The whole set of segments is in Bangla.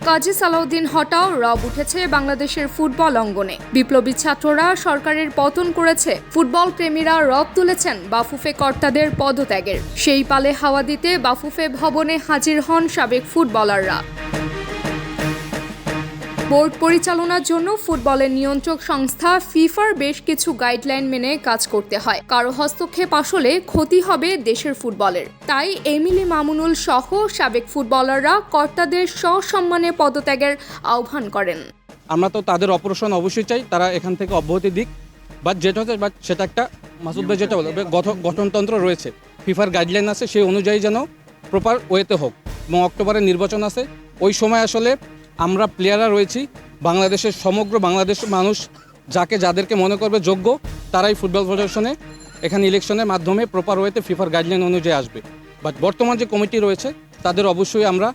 কাজী সালাউদ্দিন হটাও রব উঠেছে বাংলাদেশের ফুটবল অঙ্গনে। বিপ্লবী ছাত্ররা সরকারের পতন করেছে, ফুটবল প্রেমীরা রব তুলেছেন বাফুফে কর্তাদের পদত্যাগের। সেই পালে হাওয়া দিতে বাফুফে ভবনে হাজির হন সাবেক ফুটবলাররা। বোর্ড পরিচালনার জন্য ফুটবলের নিয়ন্ত্রক সংস্থা ফিফার বেশ কিছু গাইডলাইন মেনে কাজ করতে হয়। কারো হস্তক্ষেপ আসলে ক্ষতি হবে দেশের ফুটবলের। তাই এমিলি মামুনুল সহ সাবেক ফুটবলাররা কর্তাদের সসম্মানে পদত্যাগের আহ্বান করেন। আমরা তো তাদের অপারেশন অবশ্যই চাই, তারা এখান থেকে অব্যাহতি দিক। বাট যেটা হচ্ছে সেটা একটা মাসুদ ভাই যেটা বলে গঠনতন্ত্র রয়েছে, ফিফার গাইডলাইন আছে, সেই অনুযায়ী যেন প্রপার ওয়েতে হোক। এবং অক্টোবরের নির্বাচন আছে, ওই সময় আসলে আমরা প্লেয়াররা রয়েছি, বাংলাদেশের সমগ্র বাংলাদেশের মানুষ যাদেরকে মনে করবে যোগ্য, তারাই ফুটবল ফেডারেশনে এখানে ইলেকশনের মাধ্যমে প্রপার ওয়েতে ফিফার গাইডলাইন অনুযায়ী আসবে। বাট বর্তমান যে কমিটি রয়েছে তাদের অবশ্যই আমরা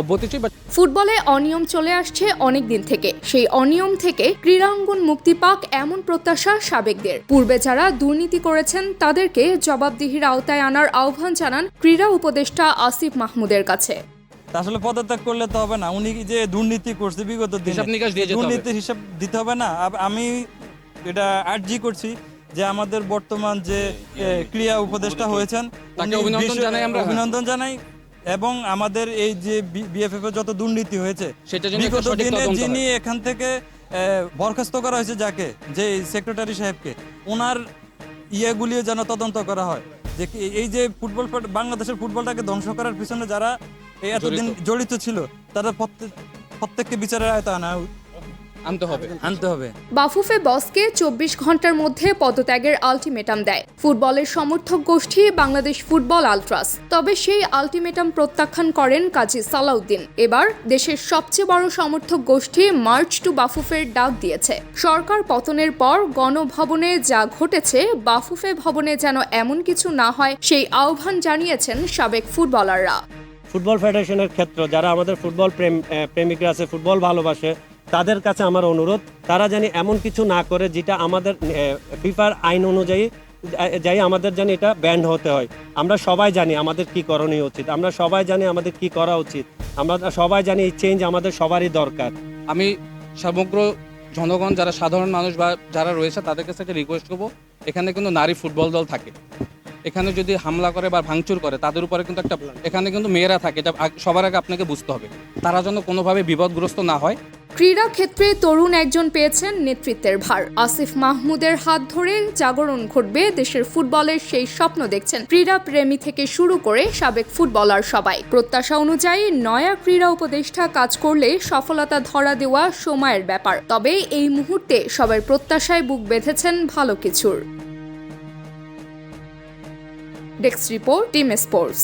অব্যাহতি চাই। ফুটবলে অনিয়ম চলে আসছে অনেক দিন থেকে, সেই অনিয়ম থেকে ক্রীড়াঙ্গন মুক্তি পাক এমন প্রত্যাশা সাবেকদের। পূর্বে যারা দুর্নীতি করেছেন তাদেরকে জবাবদিহির আওতায় আনার আহ্বান জানান ক্রীড়া উপদেষ্টা আসিফ মাহমুদের কাছে। আসলে পদত্যাগ করলে তো হবে না, উনি যে দুর্নীতি করছে বিগত দিনে দুর্নীতির হিসাব দিতে হবে না। আমি এটা আর্জি করছি যে আমাদের বর্তমান যে ক্রীড়া উপদেষ্টা হয়েছেন তাকে অভিনন্দন জানাই, এবং আমাদের এই যে বিএফএফ এ যত দুর্নীতি হয়েছে বিগত দিনে যিনি এখান থেকে বরখাস্ত করা হয়েছে, যাকে যে সেক্রেটারি সাহেবকে, ওনার ইয়েগুলিও যেন তদন্ত করা হয় যে এই যে ফুটবল বাংলাদেশের ফুটবলটাকে ধ্বংস করার পিছনে যারা এতদিন জড়িত ছিল তারা প্রত্যেককে বিচারের আয়তায় আনতে হবে। বাফুফে বসকে 24 ঘন্টার মধ্যে পদত্যাগের আলটিমেটাম দেয় ফুটবলের সমর্থক গোষ্ঠী বাংলাদেশ ফুটবল আলট্রাস। তবে সেই আলটিমেটাম প্রত্যাখ্যান করেন কাজী সালাউদ্দিন। এবার দেশের সবচেয়ে বড় সমর্থক গোষ্ঠী মার্চ টু বাফুফের ডাক দিয়েছে। সরকার পতনের পর গণভবনে যা ঘটেছে, বাফুফে ভবনে যেন এমন কিছু না হয় সেই আহ্বান জানিয়েছেন সাবেক ফুটবলাররা। ফুটবল ফেডারেশনের ক্ষেত্রে যারা আমাদের ফুটবল প্রেমিকরা আছে, ফুটবল ভালোবাসে, তাদের কাছে আমার অনুরোধ, তারা জানি এমন কিছু না করে যেটা আমাদের ফিফার আইন অনুযায়ী আমাদের জানি এটা ব্যান্ড হতে হয়। আমরা সবাই জানি আমাদের কি করণীয় উচিত, আমরা সবাই জানি আমাদের কি করা উচিত, আমরা সবাই জানি এই চেঞ্জ আমাদের সবারই দরকার। আমি সমগ্র জনগণ, যারা সাধারণ মানুষ বা যারা রয়েছে তাদের কাছে একটা রিকোয়েস্ট করবো, এখানে কিন্তু নারী ফুটবল দল থাকে, এখানে যদি হামলা করে বা ভাঙচুর করে তাদের উপরে কিন্তু এখানে কিন্তু মেয়েরা থাকে, এটা সবার আগে আপনাকে বুঝতে হবে, তারা যেন কোনোভাবে বিপদগ্রস্ত না হয়। ক্রীড়া ক্ষেত্রে তরুণ একজন পেয়েছেন নেতৃত্বের ভার। আসিফ মাহমুদের হাত ধরে জাগরণ ঘটবে দেশের ফুটবলের সেই স্বপ্ন দেখছেন ক্রীড়া প্রেমী থেকে শুরু করে সাবেক ফুটবলার সবাই। প্রত্যাশা অনুযায়ী নয়া ক্রীড়া উপদেষ্টা কাজ করলে সফলতা ধরা দেওয়া সময়ের ব্যাপার। তবে এই মুহূর্তে সবার প্রত্যাশায় বুক বেঁধেছেন ভালো কিছুর। Desk report, team sports.